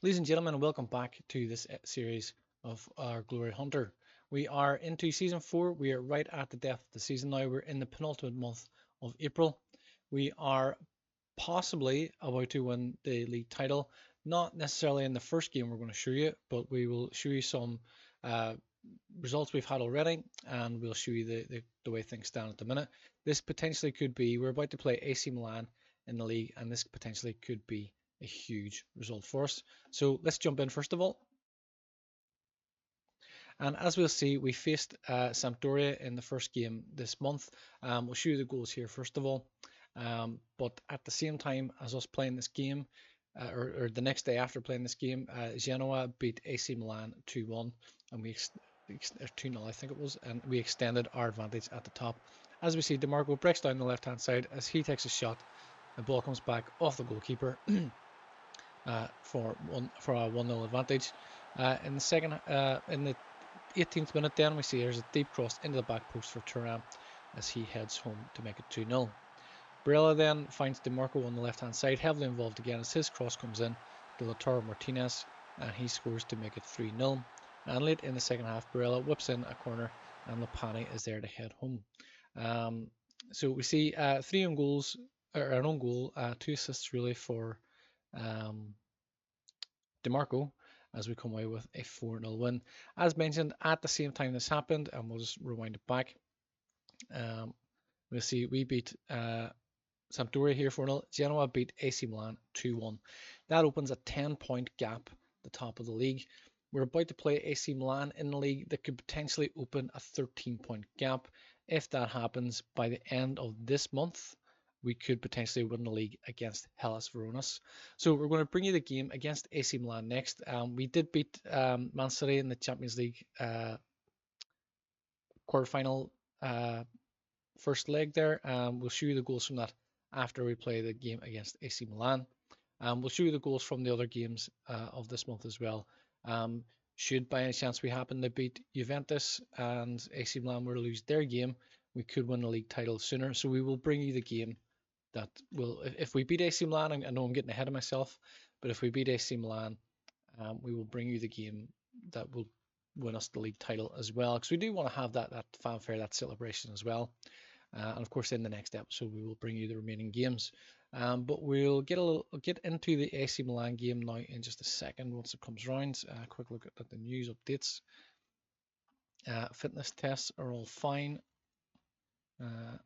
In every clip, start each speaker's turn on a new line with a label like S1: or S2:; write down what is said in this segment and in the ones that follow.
S1: Ladies and gentlemen, welcome back to this series of our Glory Hunter. We are into season 4. We are right at the depth of the season now. We're in the penultimate month of April. We are possibly about to win the league title. Not necessarily in the first game we're going to show you, but we will show you some uh, results we've had already, and we'll show you the way things stand at the minute. This potentially could be, we're about to play AC Milan in the league, and this potentially could be a huge result for us. So let's jump in first of all. And as we'll see, we faced Sampdoria in the first game this month. We'll show you the goals here first of all. But at the same time as us playing this game, or the next day after playing this game, Genoa beat AC Milan 2-1, and we 2-0 I think it was, and we extended our advantage at the top. As we see, DeMarco breaks down the left-hand side as he takes a shot. The ball comes back off the goalkeeper for a 1-0 advantage. In the 18th minute, then we see there's a deep cross into the back post for Thuram as he heads home to make it 2-0. Barella then finds DeMarco on the left-hand side, heavily involved again as his cross comes in to Lautaro Martinez, and he scores to make it 3-0. And late in the second half, Barella whips in a corner, and Lopani is there to head home. So we see 3 own goals, or an own goal, 2 assists really for DeMarco, as we come away with a 4-0 win. As mentioned, at the same time this happened, and we'll just rewind it back. We'll see we beat Sampdoria here 4-0. Genoa beat AC Milan 2-1. That opens a 10-point gap at the top of the league. We're about to play AC Milan in the league that could potentially open a 13-point gap. If that happens by the end of this month, we could potentially win the league against Hellas Veronas. So we're going to bring you the game against AC Milan next. We did beat Man City in the Champions League quarterfinal first leg there. We'll show you the goals from that after we play the game against AC Milan. We'll show you the goals from the other games of this month as well. Should by any chance we happen to beat Juventus and AC Milan were to lose their game, we could win the league title sooner. So we will bring you the game that will, if we beat AC Milan, I know I'm getting ahead of myself, but if we beat AC Milan, we will bring you the game that will win us the league title as well, because we do want to have that fanfare, that celebration as well. And of course, in the next episode, we will bring you the remaining games. But we'll get into the AC Milan game now in just a second once it comes around. Quick look at the news updates. Fitness tests are all fine.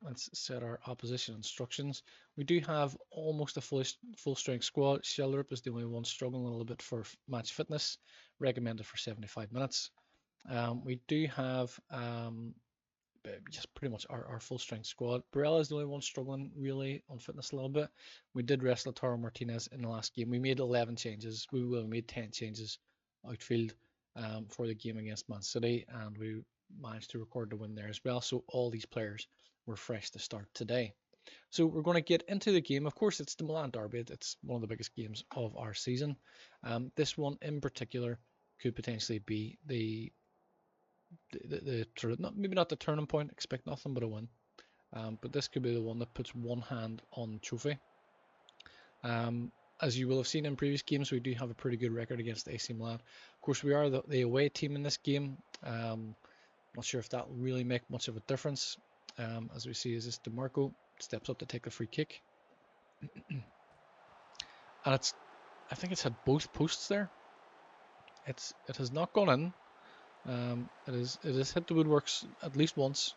S1: Let's set our opposition instructions. We do have almost a full strength squad. Sheldrup is the only one struggling a little bit for match fitness, recommended for 75 minutes. We do have just pretty much our full strength squad. Barella is the only one struggling really on fitness a little bit. We did rest Lautaro Martinez in the last game. We made 11 changes. We made 10 changes outfield for the game against Man City, and we managed to record the win there as well. So all these players were fresh to start today. So we're going to get into the game. Of course, it's the Milan derby. It's one of the biggest games of our season. This one in particular could potentially be the sort of maybe not the turning point. Expect nothing but a win. But this could be the one that puts one hand on the trophy. As you will have seen in previous games, we do have a pretty good record against AC Milan. Of course, we are the away team in this game. Not sure if that will really make much of a difference. As we see, is this DeMarco steps up to take the free kick, and I think it's had both posts there. It has not gone in. It has hit the woodworks at least once,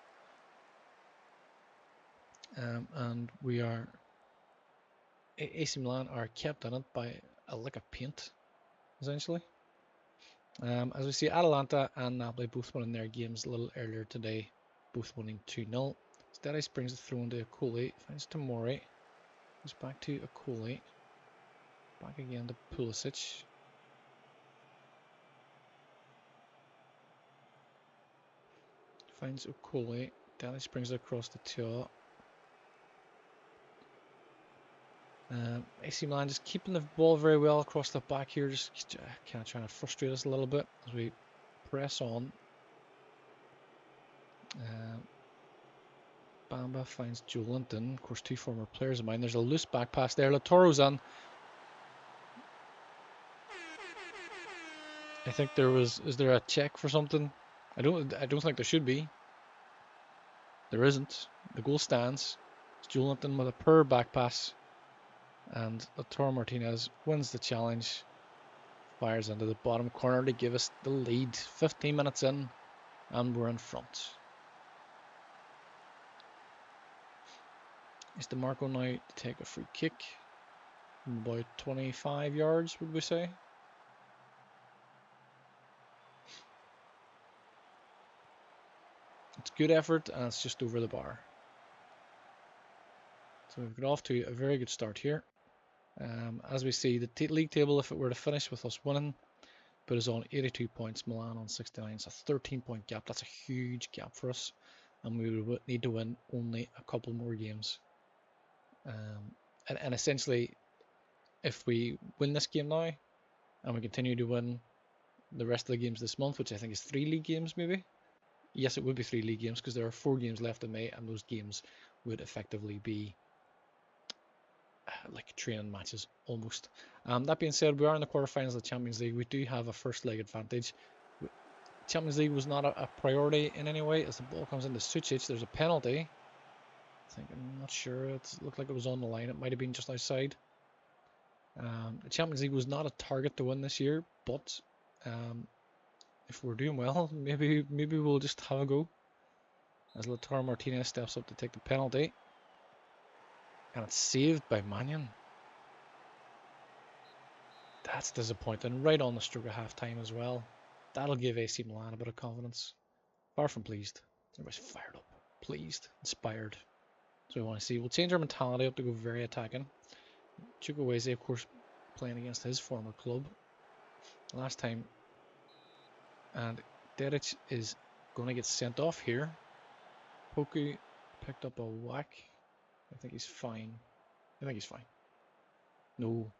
S1: and we are AC Milan are kept in it by a lick of paint, essentially. As we see, Atalanta and Napoli both won in their games a little earlier today, both winning 2-0. Steady brings the throw into Akoli, finds Tomori, goes back to Akoli, back again to Pulisic. Finds Akoli, Dennis brings it across the Tua. AC Milan just keeping the ball very well across the back here, just kind of trying to frustrate us a little bit as we press on. Bamba finds Joelinton, of course 2 former players of mine. There's a loose back pass there, Lautoro's on. I think there was. Is there a check for something? I don't think there should be. There isn't. The goal stands. It's Joelinton with a poor back pass, and Lautaro Martinez wins the challenge. Fires into the bottom corner to give us the lead. 15 minutes in, and we're in front. Is DeMarco now to take a free kick from about 25 yards, would we say? It's good effort, and it's just over the bar. So we've got off to a very good start here. As we see, the league table, if it were to finish with us winning, put us on 82 points, Milan on 69. It's a 13-point gap. That's a huge gap for us, and we would need to win only a couple more games. And essentially, if we win this game now, and we continue to win the rest of the games this month, which I think is 3 league games maybe. Yes, it would be 3 league games because there are 4 games left in May, and those games would effectively be like training matches almost. That being said, we are in the quarterfinals of the Champions League. We do have a first leg advantage. Champions League was not a priority in any way. As the ball comes into Sucic, there's a penalty. I'm not sure. It looked like it was on the line. It might have been just outside. The Champions League was not a target to win this year, but if we're doing well, maybe we'll just have a go. As Lautaro Martinez steps up to take the penalty. And it's saved by Mannion. That's disappointing. Right on the stroke of half-time as well. That'll give AC Milan a bit of confidence. Far from pleased. Everybody's fired up. Pleased. Inspired. So we want to see. We'll change our mentality up to go very attacking. Chukwueze, of course, playing against his former club. Last time. And Dedic is going to get sent off here. Poku picked up a whack. I think he's fine. No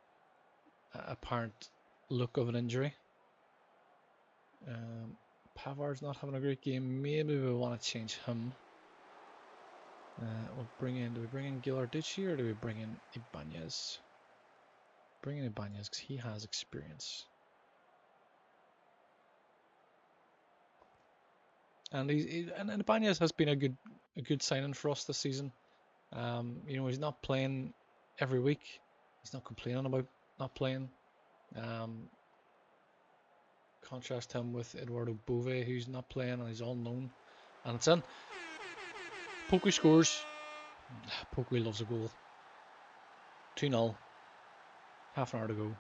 S1: apparent look of an injury. Pavard's not having a great game. Maybe we want to change him. We'll bring in. Do we bring in Gilarducci or do we bring in Ibanez? Bring in Ibanez because he has experience. And and Ibanez has been a good signing for us this season. You know, he's not playing every week. He's not complaining about not playing. Contrast him with Eduardo Bove, who's not playing and he's all known. And it's in. Poku scores. Poku loves a goal. 2-0. Half an hour to go.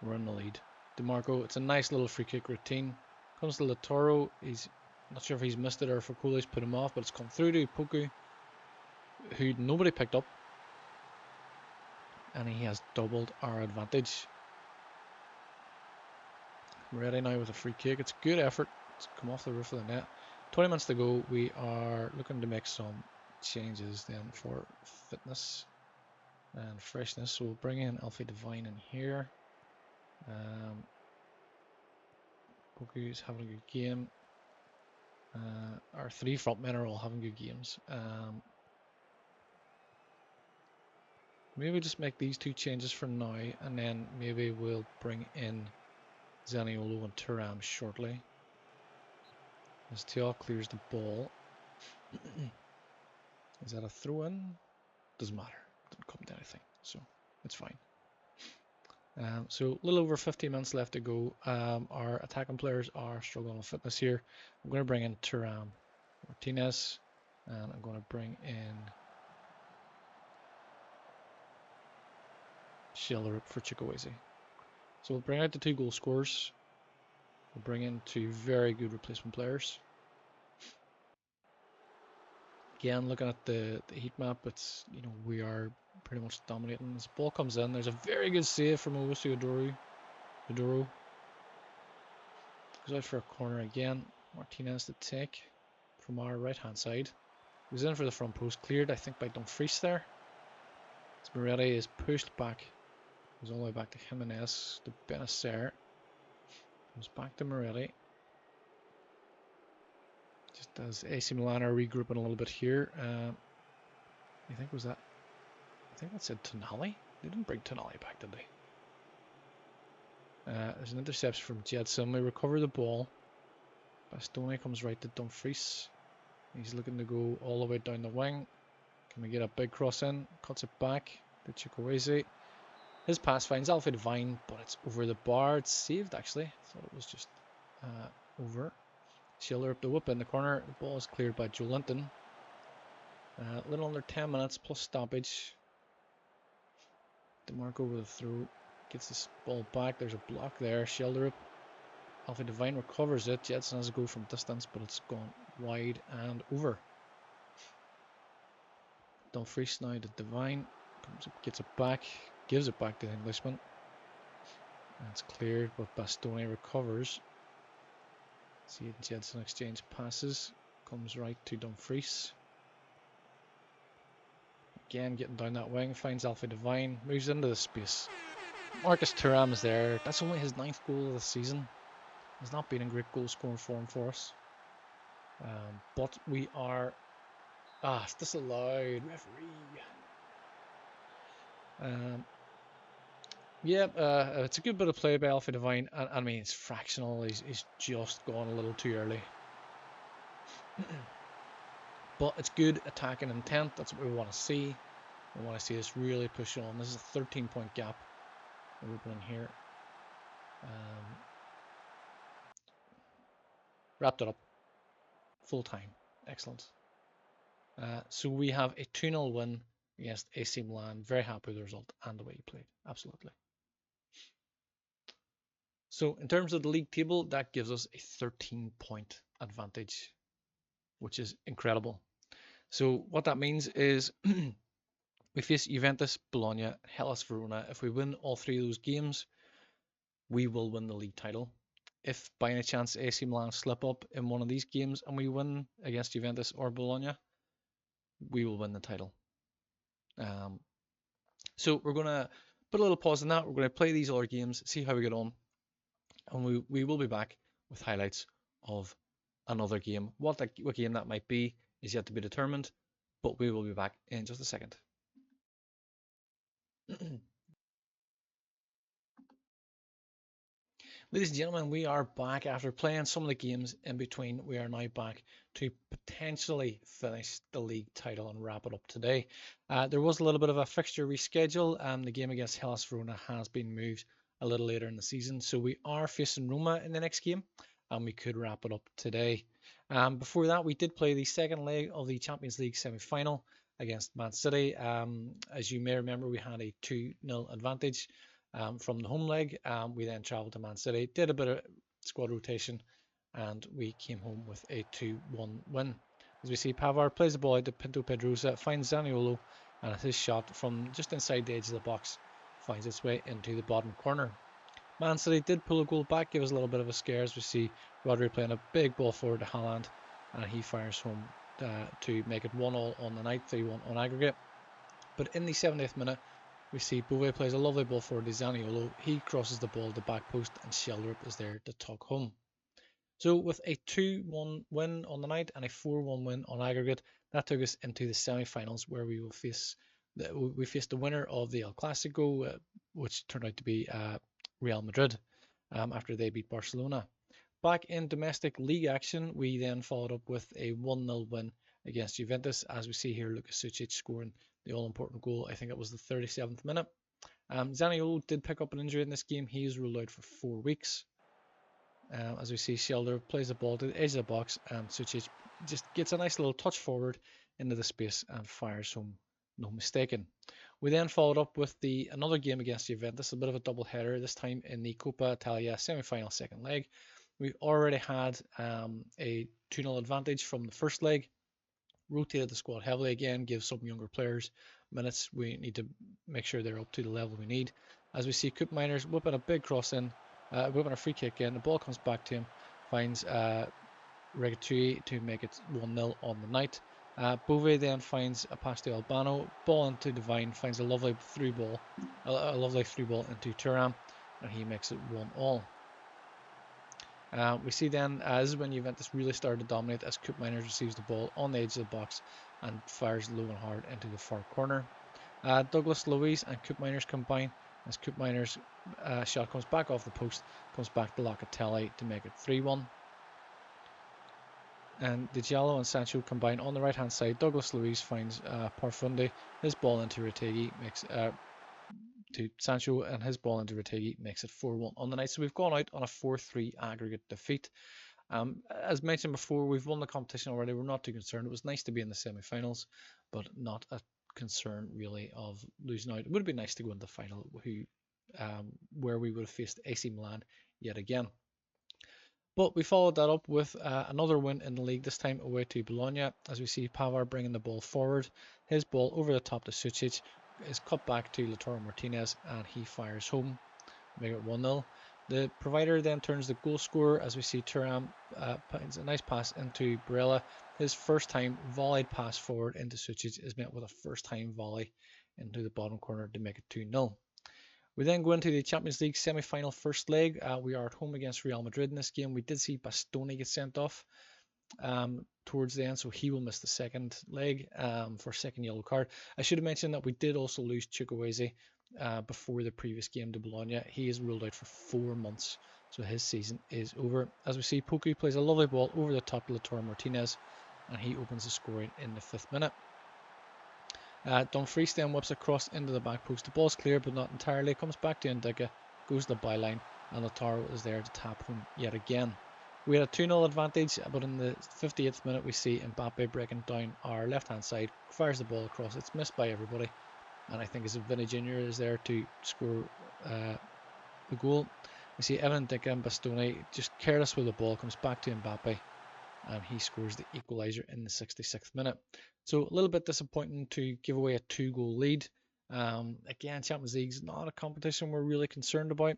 S1: We're in the lead. DeMarco, it's a nice little free kick routine. Comes to Lautaro. He's not sure if he's missed it or if Foucault's put him off, but it's come through to Poku, who nobody picked up. And he has doubled our advantage. Ready now with a free kick. It's good effort. It's come off the roof of the net. 20 minutes to go. We are looking to make some changes then for fitness and freshness. So we'll bring in Alfie Devine in here. Poku's having a good game. Our 3 front men are all having good games. Maybe just make these 2 changes for now, and then maybe we'll bring in Zaniolo and Thuram shortly. As Thiaw clears the ball. Is that a throw-in? Doesn't matter. Doesn't come to anything, so it's fine. So a little over 15 minutes left to go. Our attacking players are struggling with fitness here. I'm going to bring in Thuram Martinez, and I'm going to bring in Schillerup for Chukwueze. So we'll bring out the 2 goal scorers. We'll bring in 2 very good replacement players. Again, looking at the heat map, it's, you know, we are pretty much dominating. This ball comes in. There's a very good save from Owusu Oduro. Goes out for a corner again. Martinez to take from our right hand side. Goes in for the front post. Cleared, I think, by Dumfries there. As Moretti is pushed back. Goes all the way back to Jimenez. To Benacer. Goes back to Moretti. Just as AC Milan are regrouping a little bit here. I think was that. I think that said Tonali. They didn't bring Tonali back, did they? There's an interception from Jetson. We recover the ball. Bastoni comes right to Dumfries. He's looking to go all the way down the wing. Can we get a big cross in? Cuts it back to Chukwueze. His pass finds Alfie Devine, but it's over the bar. It's saved, actually. Thought it was just over. Schiller up the whip in the corner. The ball is cleared by Joe Linton. A little under 10 minutes plus stoppage. DeMarco with a throw. Gets this ball back. There's a block there. Schiller. Alfie Devine recovers it. Jetson has a go from distance, but it's gone wide and over. Dumfries now to Devine. Gets it back. Gives it back to the Englishman. And it's cleared, but Bastoni recovers. See Jetson exchange passes. Comes right to Dumfries. Again, getting down that wing. Finds Alfie Devine. Moves into the space. Marcus Thuram is there. That's only his 9th goal of the season. He's not been in great goal scoring form for us. But we are... it's disallowed. Referee. It's a good bit of play by Alfie Devine. I mean, it's fractional. He's just gone a little too early. But it's good attacking intent. That's what we want to see. We want to see this really push on. This is a 13-point gap. We're opening here. Wrapped it up. Full time. Excellent. So we have a 2-0 win against AC Milan. Very happy with the result and the way he played. Absolutely. So in terms of the league table, that gives us a 13-point advantage, which is incredible. So what that means is we face Juventus, Bologna, Hellas Verona. If we win all 3 of those games, we will win the league title. If by any chance AC Milan slip up in one of these games and we win against Juventus or Bologna, we will win the title. So we're going to put a little pause on that. We're going to play these other games, see how we get on. And we will be back with highlights of another game. What game that might be is yet to be determined, but we will be back in just a second. Ladies and gentlemen, we are back after playing some of the games in between. We are now back to potentially finish the league title and wrap it up today. There was a little bit of a fixture reschedule. The game against Hellas Verona has been moved a little later in the season. So we are facing Roma in the next game and we could wrap it up today. Before that, we did play the second leg of the Champions League semi-final against Man City. As you may remember, we had a 2-0 advantage. From the home leg. We then travelled to Man City, did a bit of squad rotation, and we came home with a 2-1 win. As we see, Pavard plays the ball out to Pinto Pedrosa, finds Zaniolo, and his shot from just inside the edge of the box finds its way into the bottom corner. Man City did pull a goal back, give us a little bit of a scare as we see Rodri playing a big ball forward to Haaland, and he fires home to make it 1-1 on the night, 3-1 on aggregate. But in the 70th minute, we see Bouvet plays a lovely ball forward to Zaniolo. He crosses the ball to the back post and Sheldrup is there to tuck home. So with a 2-1 win on the night and a 4-1 win on aggregate, that took us into the semi-finals where we will face the winner of the El Clasico, which turned out to be Real Madrid after they beat Barcelona. Back in domestic league action, we then followed up with a 1-0 win against Juventus. As we see here, Lukas Sucic scoring the all-important goal. I think it was the 37th minute. Zaniolo did pick up an injury in this game. He is ruled out for 4 weeks. As we see, Sheldrup plays the ball to the edge of the box, and Sucic just gets a nice little touch forward into the space and fires home, no mistaken. We then followed up with another game against Juventus, a bit of a double header, this time in the Coppa Italia semi-final second leg. We already had a 2-0 advantage from the first leg. Rotated the squad heavily again, give some younger players minutes. We need to make sure they're up to the level we need. As we see Coupe Miners whipping a big cross in, whipping a free kick in, the ball comes back to him, finds Regatui to make it 1-0 on the night. Bove then finds a pass to Albano, ball into Devine, finds a lovely through ball into Thuram, and he makes it 1-1. We see then this is when Juventus really started to dominate as Coupe Miners receives the ball on the edge of the box and fires low and hard into the far corner. Douglas Luiz and Coupe Miners combine As Coupe Miner's shot comes back off the post, comes back to Locatelli to make it 3-1. And Diallo and Sancho combine on the right hand side. Douglas Luiz finds Parfundi, his ball into Retegi makes to Sancho, and his ball into Retegi makes it 4-1 on the night. So we've gone out on a 4-3 aggregate defeat. As mentioned before, we've won the competition already. We're not too concerned. It was nice to be in the semi-finals, but not a concern really of losing out. It would be nice to go into the final, where we would have faced AC Milan yet again. But we followed that up with another win in the league, this time away to Bologna, as we see Pavard bringing the ball forward. His ball over the top to Sucic is cut back to Lautaro Martinez, and he fires home, make it 1-0. The provider then turns the goal scorer, as we see Thuram finds a nice pass into Barella. His first time volleyed pass forward into Sucic is met with a first time volley into the bottom corner to make it 2-0. We then go into the Champions League semi-final first leg. We are at home against Real Madrid in this game. We did see Bastoni get sent off towards the end, so he will miss the second leg for second yellow card. I should have mentioned that we did also lose Chukwueze before the previous game to Bologna. He is ruled out for 4 months, so his season is over. As we see, Poku plays a lovely ball over the top to Lautaro Martinez, and he opens the scoring in the 5th minute. Dumfries then whips across into the back post. The ball's clear, but not entirely. Comes back to Ndicka, goes to the byline, and Lautaro is there to tap home yet again. We had a 2-0 advantage, but in the 58th minute we see Mbappe breaking down our left-hand side, fires the ball across. It's missed by everybody, and I think it's Vinny Jr. is there to score the goal. We see Evan Ndicka and Bastoni just careless with the ball, comes back to Mbappe, and he scores the equaliser in the 66th minute. So a little bit disappointing to give away a 2-goal lead. Again, Champions League is not a competition we're really concerned about.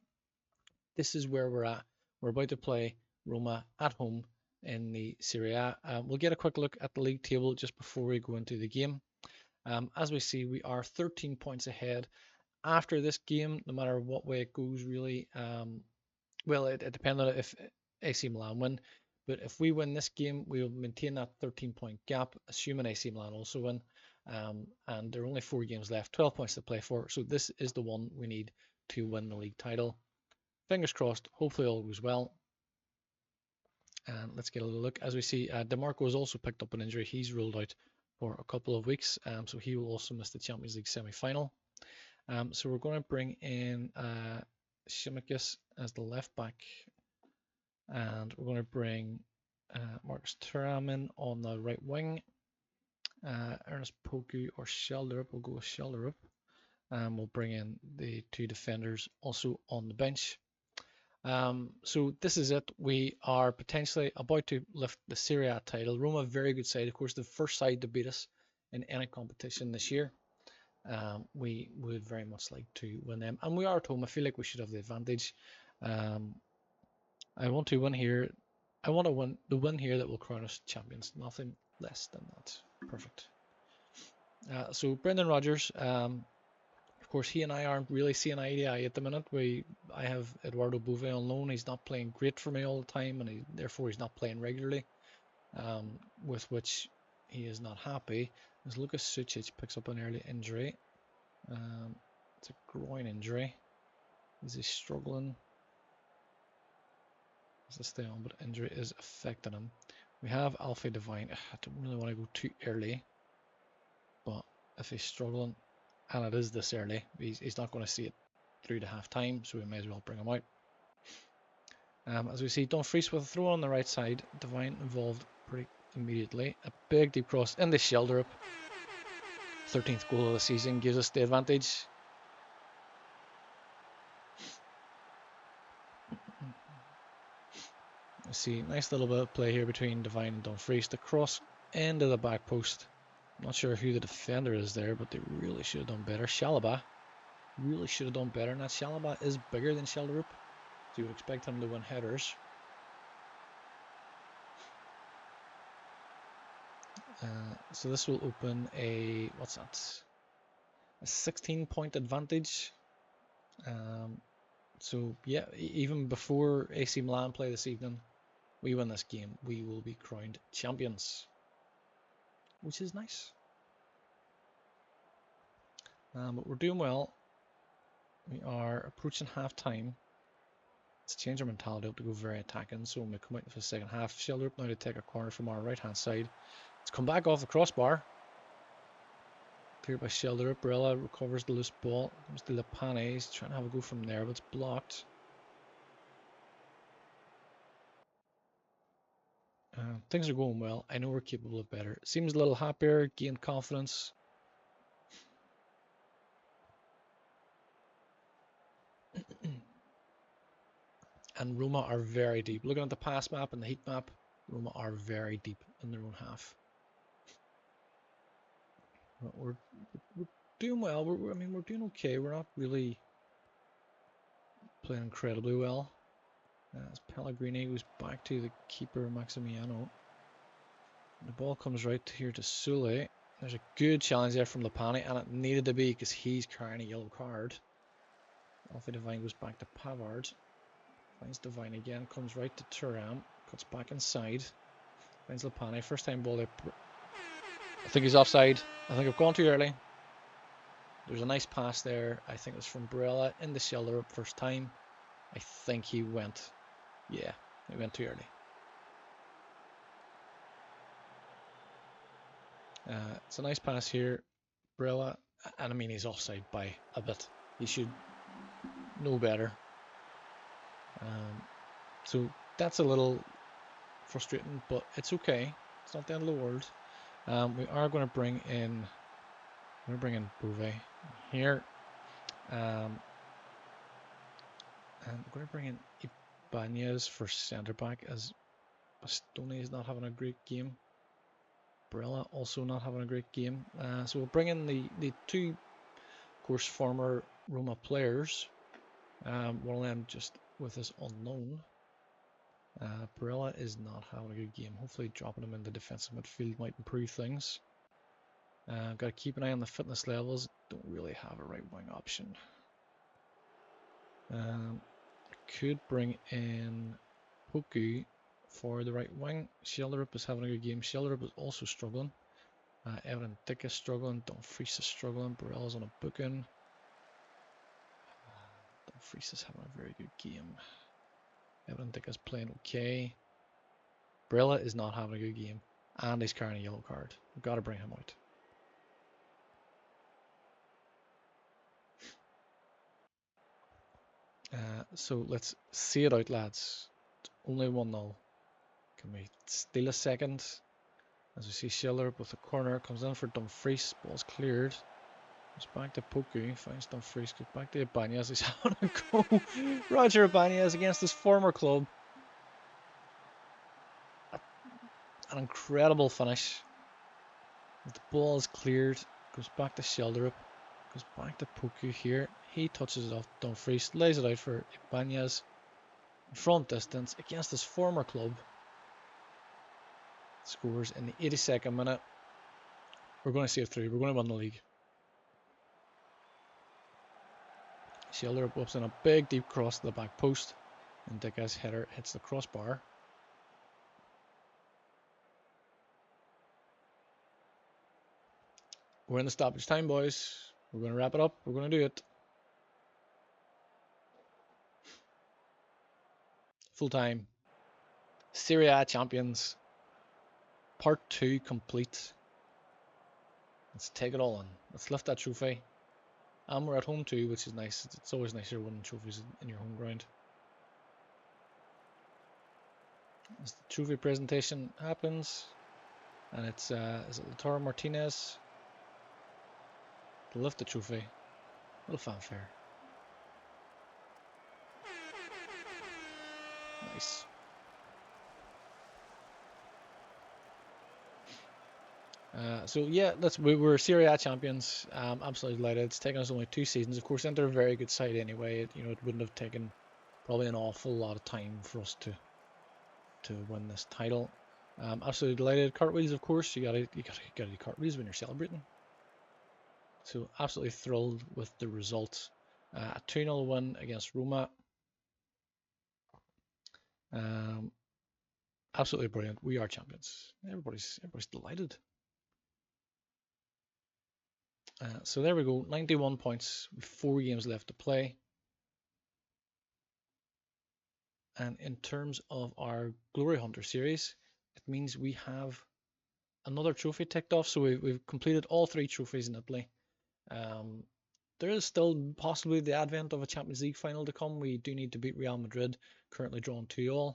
S1: This is where we're at. We're about to play Roma at home in the Serie A. We'll get a quick look at the league table just before we go into the game. As we see, we are 13 points ahead after this game, no matter what way it goes, really. Well, it depends on if AC Milan win. But if we win this game, we will maintain that 13-point gap, assuming AC Milan also win. And there are only 4 games left, 12 points to play for. So this is the one we need to win the league title. Fingers crossed, hopefully all goes well. And let's get a little look. As we see, DeMarco has also picked up an injury. He's ruled out for a couple of weeks, so he will also miss the Champions League semi-final. So we're going to bring in Shimikis as the left back. And we're going to bring Marcus Thuram in on the right wing. Ernest Poku or Shelderup. We'll go with Shelderup. And we'll bring in the 2 defenders also on the bench. So this is it. We are potentially about to lift the Serie A title. Roma, very good side. Of course, the first side to beat us in any competition this year. We would very much like to win them. And we are at home. I feel like we should have the advantage. I want to win here. I want to win the win here that will crown us champions. Nothing less than that. Perfect. So Brendan Rodgers, of course, he and I aren't really seeing eye to eye at the minute. I have Eduardo Bove on loan. He's not playing great for me all the time, and therefore he's not playing regularly, with which he is not happy. As Lucas Sucic picks up an early injury. It's a groin injury. Is he struggling? To stay on, but injury is affecting him. We have Alfie Devine. I don't really want to go too early, but if he's struggling, and it is this early, he's not going to see it through to half time, so we may as well bring him out. As we see, Dumfries with a throw on the right side. Devine involved pretty immediately. A big deep cross in the Shelderup. 13th goal of the season gives us the advantage. See, nice little bit of play here between Devine and Dumfries. The cross into the back post. I'm not sure who the defender is there, but they really should have done better. Chalobah really should have done better. And that Chalobah is bigger than Shelderup, so you would expect him to win headers. So this will open a, what's that? A 16-point advantage. So yeah, even before AC Milan play this evening, we win this game, we will be crowned champions, which is nice. But we're doing well. We are approaching half time. Let's change our mentality up to go very attacking. So when we come out for the second half, Schilderup now to take a corner from our right hand side. Let's come back off the crossbar. Cleared by Schilderup. Barella recovers the loose ball. Comes to Lepane. He's trying to have a go from there, but it's blocked. Things are going well. I know we're capable of better. Seems a little happier, gained confidence. And Roma are very deep. Looking at the pass map and the heat map, Roma are very deep in their own half. But we're doing well. I mean, we're doing okay. We're not really playing incredibly well. As Pellegrini goes back to the keeper, Maximiano. The ball comes right here to Sule. There's a good challenge there from Lepane, and it needed to be because he's carrying a yellow card. Alfie Devine goes back to Pavard. Finds Devine again, comes right to Thuram, cuts back inside. Finds Lepane, first time ball there. I think he's offside. I think I've gone too early. There's a nice pass there. I think it was from Barella in the Schilderup first time. I think he went. Yeah, he went too early. It's a nice pass here. Barella, and I mean he's offside by a bit. He should know better. So that's a little frustrating, but it's okay. It's not the end of the world. We are going to bring in. We're going to bring in Bouvet here. And we're going to bring in Ibanez for centre back, as Bastoni is not having a great game. Barella also not having a great game. So we'll bring in the two, of course, former Roma players. One of them just with us unknown. Barella is not having a good game. Hopefully dropping him in the defensive midfield might improve things. Got to keep an eye on the fitness levels. Don't really have a right wing option. Could bring in Poku for the right wing. Schilderup is having a good game. Schilderup is also struggling. Evan Dick is struggling. Dumfries is struggling. Barella's on a booking. Dumfries is having a very good game. Evan Dick is playing okay. Barella is not having a good game. And he's carrying a yellow card. We've got to bring him out. So let's see it out, lads. It's only 1-0. Can we steal a second? As we see Schilderup with the corner, comes in for Dumfries. Ball's cleared. Goes back to Poku. Finds Dumfries. Goes back to Ibanez. He's having a go. Roger Ibanez against his former club. An incredible finish. The ball is cleared. Goes back to Schilderup. Goes back to Poku here. He touches it off Dumfries. Lays it out for Ibanez. From distance against his former club. Scores in the 82nd minute. We're going to see it through. We're going to win the league. Schilderup whips in a big deep cross to the back post, and Dicka's header hits the crossbar. We're in the stoppage time, boys. We're going to wrap it up. We're going to do it. Full time. Serie A champions. Part 2 complete. Let's take it all in. Let's lift that trophy. And we're at home too, which is nice. It's always nicer winning trophies in your home ground. As the trophy presentation happens, and it's is it Lautaro Martinez to lift the trophy. A little fanfare. Nice. So yeah, we're Serie A champions. Absolutely delighted. It's taken us only 2 seasons. Of course, they're a very good side anyway. It wouldn't have taken probably an awful lot of time for us to win this title. Absolutely delighted. Cartwheels, of course. You gotta do cartwheels when you're celebrating. So absolutely thrilled with the result. A 2-0 win against Roma. Absolutely brilliant. We are champions. Everybody's delighted. So there we go, 91 points with 4 games left to play. And in terms of our Glory Hunter series, it means we have another trophy ticked off. So we've completed all 3 trophies in Italy. There is still possibly the advent of a Champions League final to come. We do need to beat Real Madrid, currently drawn 2-2.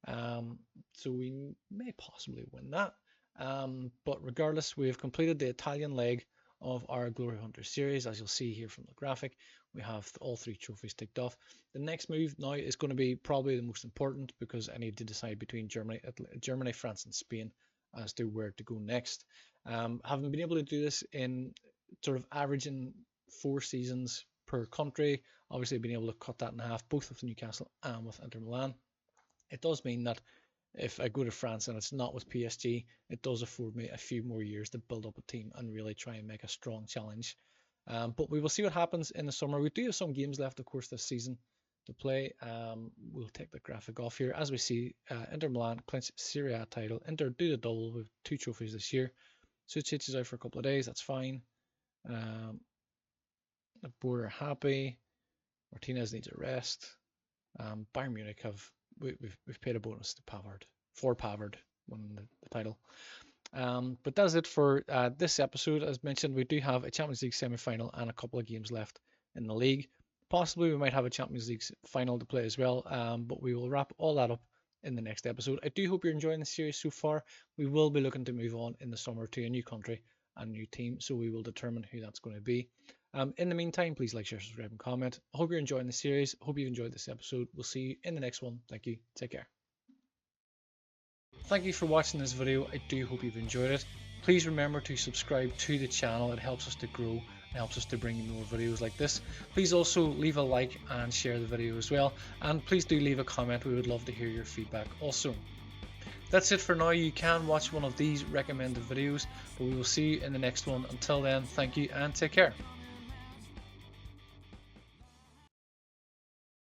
S1: So we may possibly win that. But regardless, we have completed the Italian leg of our Glory Hunter series. As you'll see here from the graphic, we have all 3 trophies ticked off. The next move now is going to be probably the most important, because I need to decide between Germany, France and Spain as to where to go next. Having been able to do this in sort of averaging 4 seasons per country, obviously being able to cut that in half, both with Newcastle and with Inter Milan, it does mean that if I go to France and it's not with PSG, it does afford me a few more years to build up a team and really try and make a strong challenge. But we will see what happens in the summer. We do have some games left, of course, this season to play. We'll take the graphic off here. As we see, Inter Milan clinch Serie A title. Inter do the double with 2 trophies this year. Sucic is out for a couple of days. That's fine. The board are happy. Martinez needs a rest. Bayern Munich we've paid a bonus to Pavard for Pavard winning the title. But that's it for this episode. As mentioned, we do have a Champions League semi-final and a couple of games left in the league. Possibly we might have a Champions League final to play as well, but we will wrap all that up in the next episode. I do hope you're enjoying the series so far. We will be looking to move on in the summer to a new country and a new team, so we will determine who that's going to be. In the meantime, please like, share, subscribe, and comment. I hope you're enjoying the series. I hope you've enjoyed this episode. We'll see you in the next one. Thank you. Take care. Thank you for watching this video. I do hope you've enjoyed it. Please remember to subscribe to the channel. It helps us to grow. It helps us to bring you more videos like this. Please also leave a like and share the video as well. And please do leave a comment. We would love to hear your feedback also. That's it for now. You can watch one of these recommended videos, but we will see you in the next one. Until then, thank you and take care.